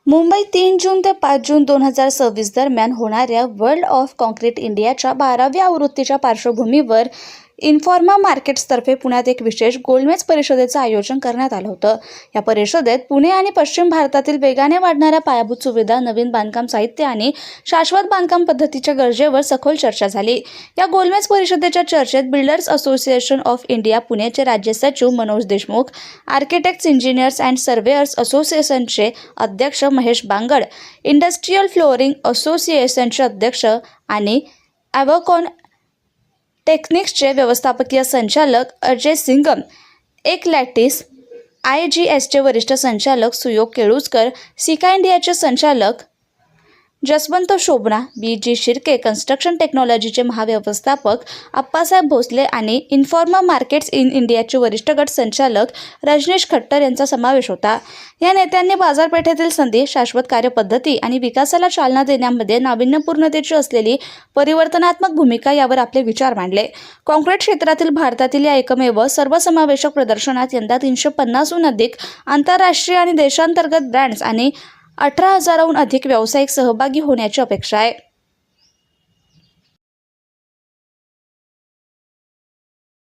मुंबई 3 जून ते 5 जून 2026 दरम्यान होणाऱ्या वर्ल्ड ऑफ कॉन्क्रीट इंडियाच्या 12व्या आवृत्तीच्या पार्श्वभूमीवर इन्फॉर्मा मार्केट्सतर्फे पुण्यात एक विशेष गोलमेज परिषदेचं आयोजन करण्यात आलं होतं. या परिषदेत पुणे आणि पश्चिम भारतातील वेगाने वाढणाऱ्या पायाभूत सुविधा, नवीन बांधकाम साहित्य आणि शाश्वत बांधकाम पद्धतीच्या गरजेवर सखोल चर्चा झाली. या गोलमेज परिषदेच्या चर्चेत बिल्डर्स असोसिएशन ऑफ इंडिया पुणेचे राज्य सचिव Manoj Deshmukh, architects, engineers and surveyor's असोसिएशनचे अध्यक्ष महेश बांगड, इंडस्ट्रियल फ्लोअरिंग असोसिएशनचे अध्यक्ष आणि ॲव्हकॉन टेक्निक्सचे व्यवस्थापकीय संचालक अजय सिंगम, एकलॅटिस IGSचे वरिष्ठ संचालक सुयोग केळुसकर, सिका इंडियाचे संचालक जसवंत शोभना, BG शिर्के, कन्स्ट्रक्शन टेक्नॉलॉजीचे महाव्यवस्थापक अप्पासाहेब भोसले आणि इन्फॉर्मा मार्केट्स इन इंडियाचे वरिष्ठ गट संचालक रजनीश खट्टर यांचा समावेश होता. या नेत्यांनी बाजारपेठेतील संधी, शाश्वत कार्यपद्धती आणि विकासाला चालना देण्यामध्ये नाविन्यपूर्णतेची असलेली परिवर्तनात्मक भूमिका यावर आपले विचार मांडले. कॉन्क्रीट क्षेत्रातील भारतातील या एकमेव सर्वसमावेशक प्रदर्शनात यंदा 350हून अधिक आंतरराष्ट्रीय आणि देशांतर्गत ब्रँड्स आणि 18,000हून अधिक व्यावसायिक सहभागी होण्याची अपेक्षा आहे.